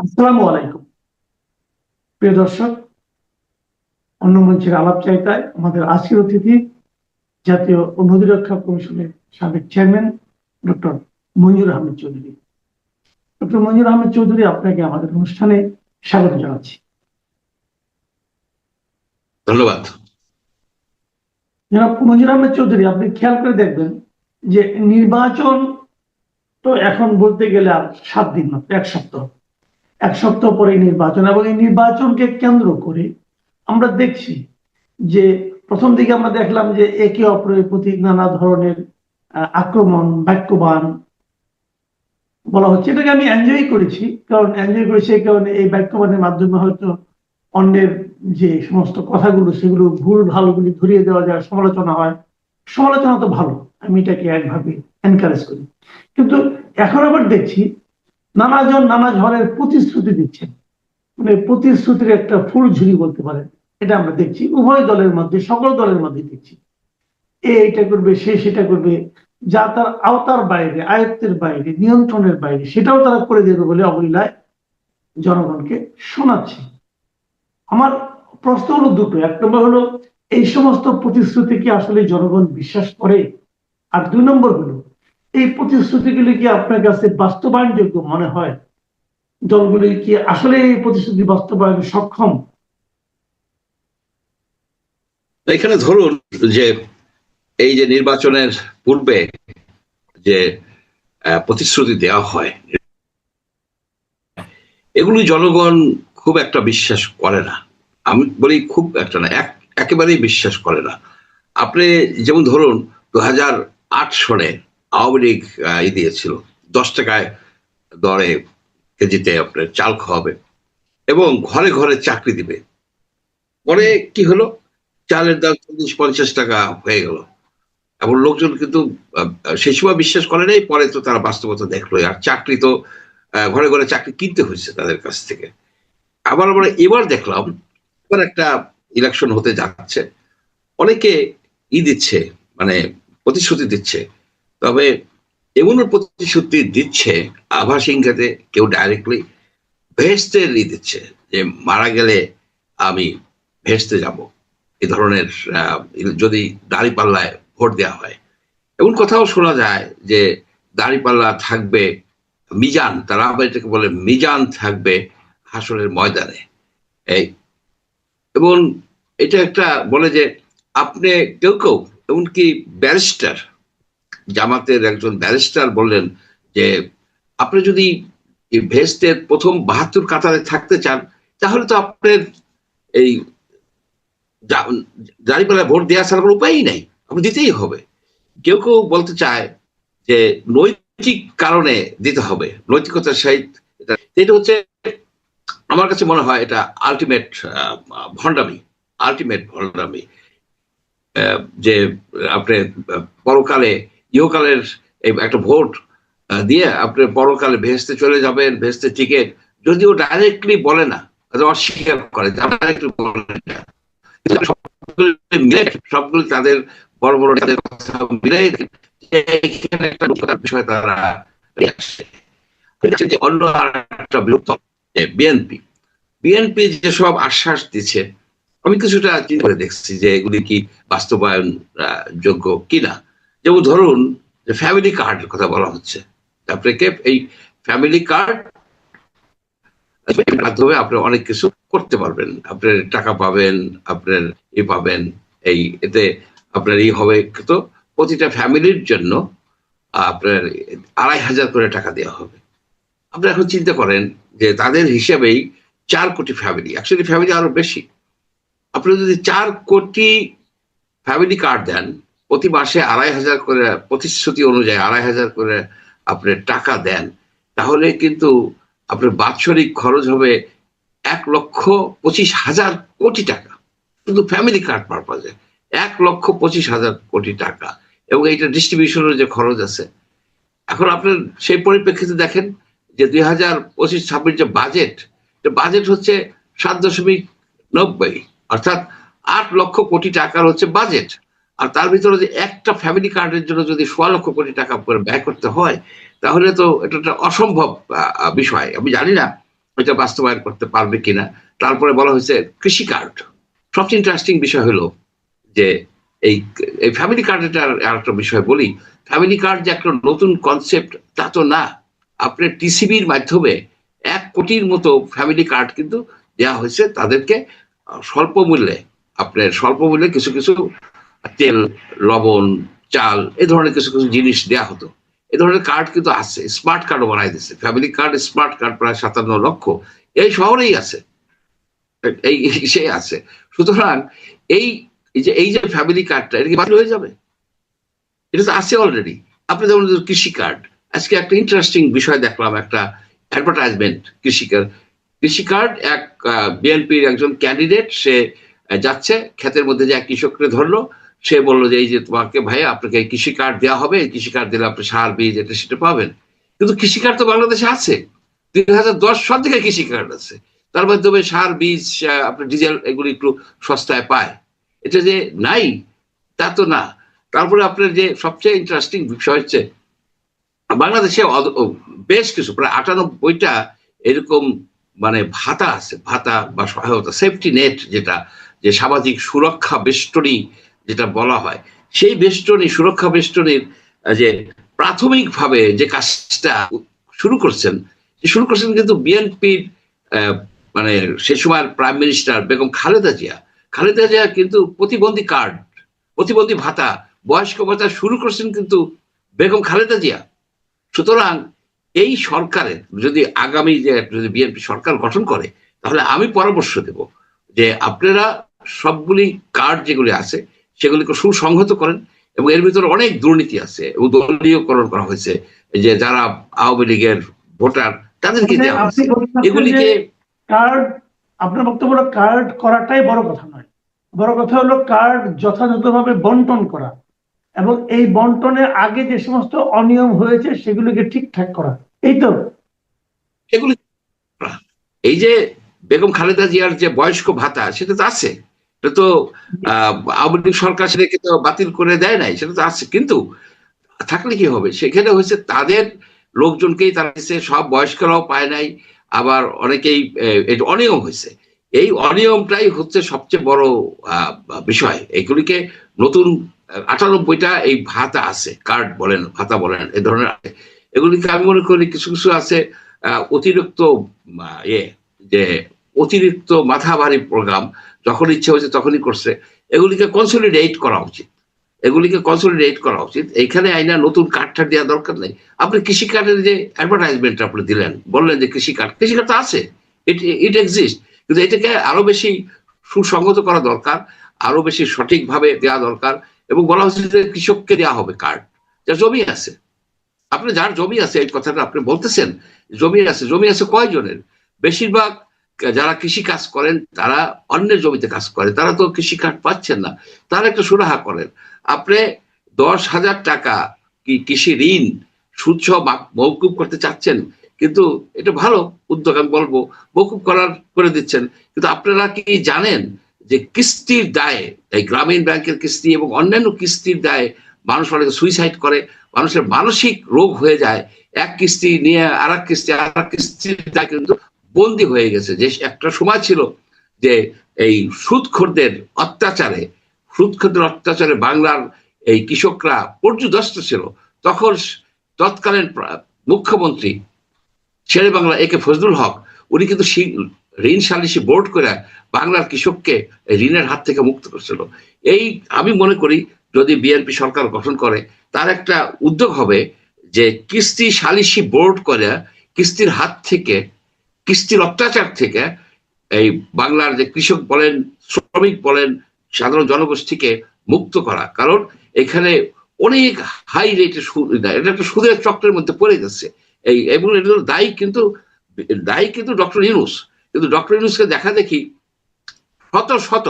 আসসালামু আলাইকুম প্রিয় দর্শক। অন্য মঞ্চের আলাপচারিতায় আমাদের আজকের অতিথি জাতীয় নদী রক্ষা কমিশনের সাবেক চেয়ারম্যান ডক্টর মঞ্জুর আহমেদ চৌধুরী। ডক্টর মঞ্জুর আহমেদ চৌধুরী, আপনাকে আমাদের অনুষ্ঠানে স্বাগত জানাচ্ছি। ধন্যবাদ। জনাব মঞ্জুর আহমেদ চৌধুরী, আপনি খেয়াল করে দেখবেন যে নির্বাচন তো এখন বলতে গেলে আর 7 দিন মাত্র, এক সপ্তাহ পরে নির্বাচন, এবং এই নির্বাচনকে কেন্দ্র করে আমরা দেখছি যে প্রথম দিকে আমরা দেখলাম যে একে অপরের প্রতি নানা ধরনের আক্রমণ, বাক্যবাণ বলা হচ্ছে। এটাকে আমি এনজয় করেছি, কারণ এই কারণে এই বাক্যবাণের মাধ্যমে হয়তো অন্যের যে সমস্ত কথাগুলো সেগুলো ভুল ভালোগুলি ধরিয়ে দেওয়া যায়, সমালোচনা হয়। সমালোচনা তো ভালো, আমি এটাকে একভাবে এনকারেজ করি। কিন্তু এখন আবার দেখছি নানাজন নানা ধরনের প্রতিশ্রুতি দিচ্ছেন, মানে প্রতিশ্রুতির একটা ফুলঝুরি বলতে পারেন। এটা আমরা দেখছি উভয় দলের মধ্যে, সকল দলের মধ্যে দেখছি। এটা করবে, সে সেটা করবে, যা তার আওতার বাইরে, আয়ত্তের বাইরে, নিয়ন্ত্রণের বাইরে, সেটাও তারা করে দেবে বলে অবলীলায় জনগণকে শোনাচ্ছে। আমার প্রশ্ন হলো দুটো। এক নম্বর হলো, এই সমস্ত প্রতিশ্রুতি কি আসলে জনগণ বিশ্বাস করে? আর 2 নম্বর হলো, এই প্রতিশ্রুতিগুলি কি আপনার কাছে বাস্তবায়নযোগ্য মনে হয়? দলগুলি কি আসলে এই প্রতিশ্রুতি বাস্তবায়নে সক্ষম? এখানে ধরুন যে এই যে নির্বাচনের পূর্বে যে প্রতিশ্রুতি দেওয়া হয়, এগুলি জনগণ খুব একটা বিশ্বাস করে না। আমি বলি খুব একটা না, একেবারেই বিশ্বাস করে না। আপনি যেমন ধরুন 2008 সনে আওয়ামী লীগ দিয়েছিল 10 টাকায় দরে কেজিতে আপনার চাল খাওয়াবে এবং ঘরে ঘরে চাকরি দিবে। পরে কি হলো, চালের দাম 40-50 টাকা হয়ে গেল। এবং লোকজন কিন্তু সেই সময় বিশ্বাস করে নাই, পরে তো তারা বাস্তবতা দেখলো। আর চাকরি তো ঘরে ঘরে চাকরি কিনতে হয়েছে তাদের কাছ থেকে। আবার আমরা এবার দেখলাম, এবার একটা ইলেকশন হতে যাচ্ছে, অনেকে দিচ্ছে, মানে প্রতিশ্রুতি দিচ্ছে। তবে এমন প্রতিশ্রুতি দিচ্ছে আভাস ইঙ্গিতে, কেউ ডাইরেক্টলি ভেস্তের দিচ্ছে যে মারা গেলে আমি ভেস্তে যাব, এই ধরনের। যদি দাঁড়িপাল্লায় ভোট দেওয়া হয়, এমন কথাও শোনা যায় যে দাঁড়িপাল্লা থাকবে মিজান, তারা আবার এটাকে বলে মিজান থাকবে হাসরের ময়দানে। এই এবং এটা একটা বলে যে আপনি কেউ কেউ, এমনকি ব্যারিস্টার, জামাতের একজন ব্যারিস্টার বললেন যে আপনি যদি ভেস্টের প্রথম 72 কাতারে থাকতে চান, তাহলে তো আপনার এই দাঁড়িপাল্লায় ভোট দেওয়া ছাড়া কোনো উপায়ই নাই, আপনি দিতেই হবে। কেউ কেউ বলতে চায় যে নৈতিক কারণে দিতে হবে, নৈতিকতার সহিত। এটা হচ্ছে, আমার কাছে মনে হয় এটা আলটিমেট ভণ্ডামি, আলটিমেট ভণ্ডামি। যে আপনি পরকালে, ইহকালের একটা ভোট দিয়ে আপনি পরকালে ভেস্তে চলে যাবেন, ভেস্তে টিকিট, যদিও ডাইরেক্টলি বলে না, অস্বীকার করে, সবগুলো তাদের বড় বড় কথা মিলে একটা বিষয় তারা অন্য একটা বৃহত্তর বিএনপি। বিএনপি যেসব আশ্বাস দিচ্ছে, আমি কিছুটা চিন্তা করে দেখছি যে এগুলি কি বাস্তবায়ন যোগ্য কিনা। যেমন ধরুন যে ফ্যামিলি কার্ডের কথা বলা হচ্ছে, আপনাকে এই ফ্যামিলি কার্ড মাধ্যমে আপনি অনেক কিছু করতে পারবেন, আপনার টাকা পাবেন, আপনার পাবেন। এতে আপনার হবে, তো প্রতিটা ফ্যামিলির জন্য আপনার 2,500 করে টাকা দেওয়া হবে। আপনি এখন চিন্তা করেন যে তাদের হিসেবেই 4 কোটি ফ্যামিলি, অ্যাকচুয়ালি ফ্যামিলি আরো বেশি। আপনি যদি 4 কোটি ফ্যামিলি কার্ড দেন, প্রতি মাসে 2,500 করে, প্রতিশ্রুতি অনুযায়ী 2,500 করে আপনি টাকা দেন, তাহলে কিন্তু আপনার বাৎসরিক খরচ হবে 1,25,000 কোটি টাকা, শুধু ফ্যামিলি কার্ড পারপাজে 1,25,000 কোটি টাকা। এবং এইটা ডিস্ট্রিবিউশনের যে খরচ আছে। এখন আপনার সেই পরিপ্রেক্ষিতে দেখেন যে 2025-26 যে বাজেট হচ্ছে 7.90, অর্থাৎ 8 লক্ষ কোটি টাকার হচ্ছে বাজেট। আর তার ভিতরে যে একটা ফ্যামিলি কার্ডের জন্য যদি 1.25 লক্ষ কোটি টাকা করে ব্যয় করতে হয়, তাহলে তো এটা একটা অসম্ভব বিষয়। আমি জানি না এটা বাস্তবায়ন করতে পারবে কিনা। তারপরে বলা হয়েছে কৃষি কার্ড। সবচেয়ে ইন্টারেস্টিং বিষয় হলো যে এই ফ্যামিলি কার্ডের আর একটা বিষয় বলি, ফ্যামিলি কার্ড যে একটা নতুন কনসেপ্ট তা তো না। আপনার টিসিবির মাধ্যমে 1 কোটির মতো ফ্যামিলি কার্ড কিন্তু দেওয়া হয়েছে তাদেরকে স্বল্প মূল্যে। আপনার স্বল্প মূল্যে কিছু কিছু তেল, লবণ, চাল এ ধরনের কিছু কিছু জিনিস দেওয়া হতো। এ ধরনের কার্ড কিন্তু আছে, স্মার্ট কার্ডও বানাই দিচ্ছে, ফ্যামিলি কার্ড, স্মার্ট কার্ড প্রায় 57 লক্ষ এই শহরেই আছে, এই সে আছে। সুতরাং এই এই যে ফ্যামিলি কার্ডটা এটা কি বাতিল হয়ে যাবে? এটা তো আছে অলরেডি। আপনি যেমন কৃষি কার্ড, আজকে একটা ইন্টারেস্টিং বিষয় দেখলাম, একটা অ্যাডভার্টাইজমেন্ট কৃষি কার্ড এক বিএনপির একজন ক্যান্ডিডেট, সে যাচ্ছে ক্ষেতের মধ্যে, যে এক কৃষককে ধরলো, সে বললো যে এই যে তোমাকে ভাই আপনাকে কৃষি কার্ড দেওয়া হবে, কৃষি কার্ড দিলে আপনি সার বীজ এটা সেটা পাবেন। কিন্তু কৃষি কার্ড তো বাংলাদেশে আছে, 2010 সাল থেকে কৃষি কার্ড আছে, তার মাধ্যমে সার বীজ আপনার ডিজেল এগুলি একটু সস্তায় পায়। এটা যে নাই তা তো না। তারপরে আপনার যে সবচেয়ে ইন্টারেস্টিং বিষয় হচ্ছে বাংলাদেশে বেশ কিছু প্রায় 98টা এরকম মানে ভাতা আছে, ভাতা বা সহায়তা, সেফটি নেট, যেটা যে সামাজিক সুরক্ষা বেষ্টনী যেটা বলা হয়, সেই বেষ্টনী, সুরক্ষা বেষ্টনীর যে প্রাথমিকভাবে যে কাজটা শুরু করছেন কিন্তু বিএনপির মানে সে সময় প্রাইম মিনিস্টার বেগম খালেদা জিয়া। খালেদা জিয়া কিন্তু প্রতিবন্ধী কার্ড, প্রতিবন্ধী ভাতা, বয়স্ক ভাতা শুরু করছেন কিন্তু বেগম খালেদা জিয়া। সুতরাং এই সরকারের যদি আগামী যে যদি বিএনপি সরকার গঠন করে, তাহলে আমি পরামর্শ দেব যে আপনারা সবগুলি কার্ড যেগুলি আছে সেগুলিকে সুসংহত করেন, এবং এর ভিতরে অনেক দুর্নীতি আছে এবং দলীয়করণ করা হয়েছে, যে যারা আওয়ামী লীগের ভোটার তাদেরকে দেওয়া হয়েছে এগুলিকে। কার্ড, আপনার বক্তব্য হলো কার্ড করাটাই বড় কথা নয়, বড় কথা হলো কার্ড যথাযথভাবে বন্টন করা, এবং এই বন্টনের আগে যে সমস্ত অনিয়ম হয়েছে সেগুলোকে ঠিকঠাক করা, এই তো এগুলি এই যে বেগম খালেদা জিয়ার যে বয়স্ক ভাতা সেটা তো আছে, এটা তো আওয়ামী লীগ সরকার সেটাকে তো বাতিল করে দেয় নাই, সেটা তো আছে। কিন্তু থাকলে কি হবে, সেখানে হয়েছে তাদের লোকজনকেই তারা সব বয়স্করাও পায় নাই, আবার অনেকেই অনিয়ম হয়েছে। এই অনিয়মটাই হচ্ছে সবচেয়ে বড় বিষয়। এগুলিকে নতুন 98টা এই ভাতা আছে, কার্ড বলেন, ভাতা বলেন, এ ধরনের এগুলিকে আমি মনে করি কিছু কিছু আছে অতিরিক্ত যে অতিরিক্ত মাথা ভারী প্রোগ্রাম, যখন ইচ্ছে হয়েছে তখনই করছে। এগুলিকে কনসলিডেট করা উচিত, এইখানে আইনা নতুন কার্ডটা দেওয়া দরকার নেই। আপনি কৃষি কার্ডের যে অ্যাডভার্টাইজমেন্ট আপনি দিলেন, বললেন যে কৃষি কার্ড তো আছে, ইট এক্সিস্ট, কিন্তু এটাকে আরো বেশি সুসংগত করা দরকার, আরো বেশি সঠিকভাবে দেওয়া দরকার। এবং বলা হচ্ছে যে কৃষককে দেওয়া হবে কার্ড, যার জমি আছে। আপনি যার জমি আছে, এই কথাটা আপনি বলতেছেন, জমি আছে কয়জনের? বেশিরভাগ যারা কৃষি কাজ করেন তারা অন্যের জমিতে কাজ করে, তারা তো কৃষি কার্ড পাচ্ছেন না। তারা একটা সুরাহা করেন, আপনি 10,000 টাকা কি কৃষি ঋণ সুদ সহ মৌকুব করতে চাচ্ছেন, কিন্তু এটা ভালো উদ্যোগ, আমি বলবো মৌকুব করে দিচ্ছেন। কিন্তু আপনারা কি জানেন যে কিস্তির দায়ে, এই গ্রামীণ ব্যাংকের কিস্তি এবং অন্যান্য কিস্তির দায়ে মানুষ অনেকে সুইসাইড করে, মানুষের মানসিক রোগ হয়ে যায়, এক কিস্তি নিয়ে আর এক কিস্তির দায় কিন্তু বন্দী হয়ে গেছে। যে একটা সময় ছিল যে এই সুদখোরদের অত্যাচারে বাংলার এই কৃষকরা পর্যুদস্ত ছিল, তখন তৎকালীন মুখ্যমন্ত্রী শেরে বাংলা একে ফজলুল হক, উনি কিন্তু ঋণ সালিসি বোর্ড করে বাংলার কৃষককে ঋণের হাত থেকে মুক্ত করছিল। এই আমি মনে করি যদি বিএনপি সরকার গঠন করে, তার একটা উদ্যোগ হবে যে কিস্তি সালিসি বোর্ড করে কিস্তির হাত থেকে, কিস্তির অত্যাচার থেকে এই বাংলার যে কৃষক বলেন, শ্রমিক বলেন, সাধারণ জনগোষ্ঠীকে মুক্ত করা। কারণ এখানে অনেক হাই রেটে সুদ, এটা একটা সুদের চক্রের মধ্যে পড়ে যাচ্ছে। এবং এটার দায়ী কিন্তু ডক্টর ইউনূস। কিন্তু ডক্টর ইউনূসকে দেখা দেখি শত শত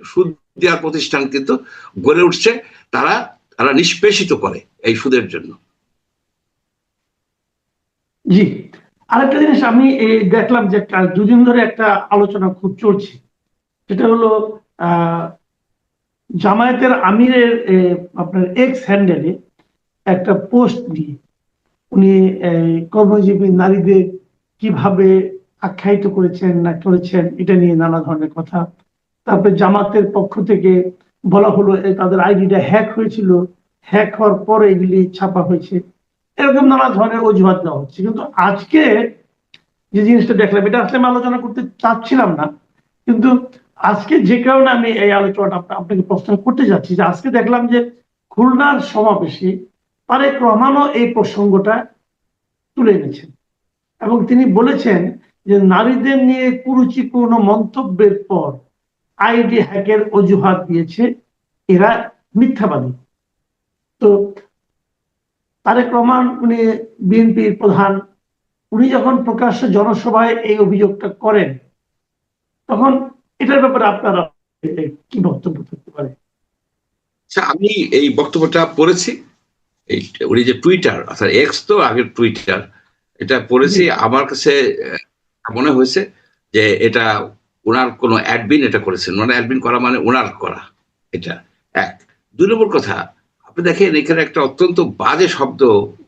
সুদ দেওয়ার প্রতিষ্ঠান কিন্তু গড়ে উঠছে, তারা নিষ্পেষিত করে এই সুদের জন্য। জি, আরেকটা জিনিস আমি দেখলাম যে দুদিন ধরে একটা আলোচনা খুব চলছে, সেটা হলো জামায়াতের আমিরের আপনার এক্স হ্যান্ডেলে একটা পোস্ট দিয়ে উনি কর্মজীবী নারীদের কিভাবে আখ্যায়িত করেছেন না করেছেন এটা নিয়ে নানা ধরনের কথা। তারপরে জামাতের পক্ষ থেকে বলা হলো তাদের আইডিটা হ্যাক হয়েছিল, হ্যাক হওয়ার পরে এগুলি ছাপা হয়েছে, এরকম নানা ধরনের অজুহাত দেওয়া হচ্ছে। কিন্তু আজকে যে জিনিসটা দেখলাম, এটা আসলে আমি আলোচনা করতে চাচ্ছিলাম না, কিন্তু আজকে যে কারণে আমি এই আলোচনাটা আপনাকে প্রশ্ন করতে যাচ্ছি, যে আজকে দেখলাম যে খুলনার সমাবেশে তারেক রহমানও এই প্রসঙ্গটা তুলে এনেছেন এবং তিনি বলেছেন যে নারীদের নিয়ে কুরুচিপূর্ণ মন্তব্যের পর আইডি হ্যাকের অজুহাত দিয়েছে, এরা মিথ্যাবাদী। তো তারেক রহমান উনি বিএনপির প্রধান, উনি যখন প্রকাশ্য জনসভায় এই অভিযোগটা করেন, তখন এটার ব্যাপারে আপনারা কি বক্তব্য থাকতে পারে? আচ্ছা, আমি এই বক্তব্যটা পড়েছি। এই উনি যে টুইটার, অর্থাৎ এক্স তো আগের টুইটার, এটা পড়েছি। আমার কাছে মনে হয়েছে যে এটা ওনার কোনো অ্যাডমিন এটা করেছেন, মানে অ্যাডমিন করা মানে ওনার করা। এটা এক। দুই নম্বর কথা, আপনি দেখেন এখানে একটা অত্যন্ত বাজে শব্দ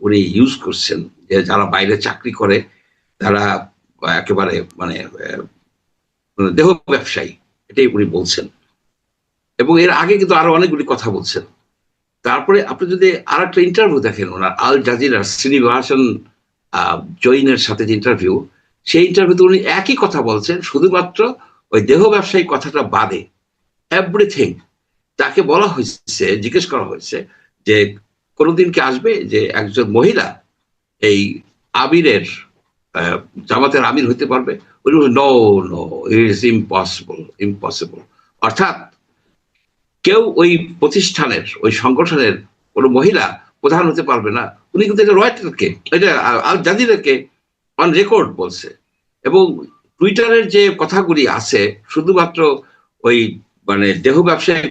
উনি ইউজ করছেন, যে যারা বাইরে চাকরি করে তারা একেবারে মানে দেহ ব্যবসায়ী, এটাই উনি বলছেন। এবং এর আগে কিন্তু আরো অনেকগুলি কথা বলছেন। তারপরে আপনি যদি আর একটা ইন্টারভিউ দেখেন ওনার আল জাজিরার শ্রীনিবাসন জৈনের সাথে যে ইন্টারভিউ, সেই ইন্টারভিউতে উনি একই কথা বলছেন, শুধুমাত্র ওই দেহ ব্যবসায়ী কথাটা বাদে এভরিথিং। তাকে বলা হয়েছে, জিজ্ঞেস করা হয়েছে যে কোনোদিন কি আসবে যে একজন মহিলা এই আমিরের জামাতের আমির হইতে পারবে? No no, it is impossible, impossible. অর্থাৎ কেউ ওই প্রতিষ্ঠানের, ওই সংগঠনের কোনো মহিলা প্রধান হতে পারবে না। উনি কিন্তু এটা রয়টারকে, এটা আল জাজিরাকে অন রেকর্ড বলছে। এবং টুইটারের যে কথাগুলি আছে শুধুমাত্র ওই মানে দেহ ব্যবসায়ী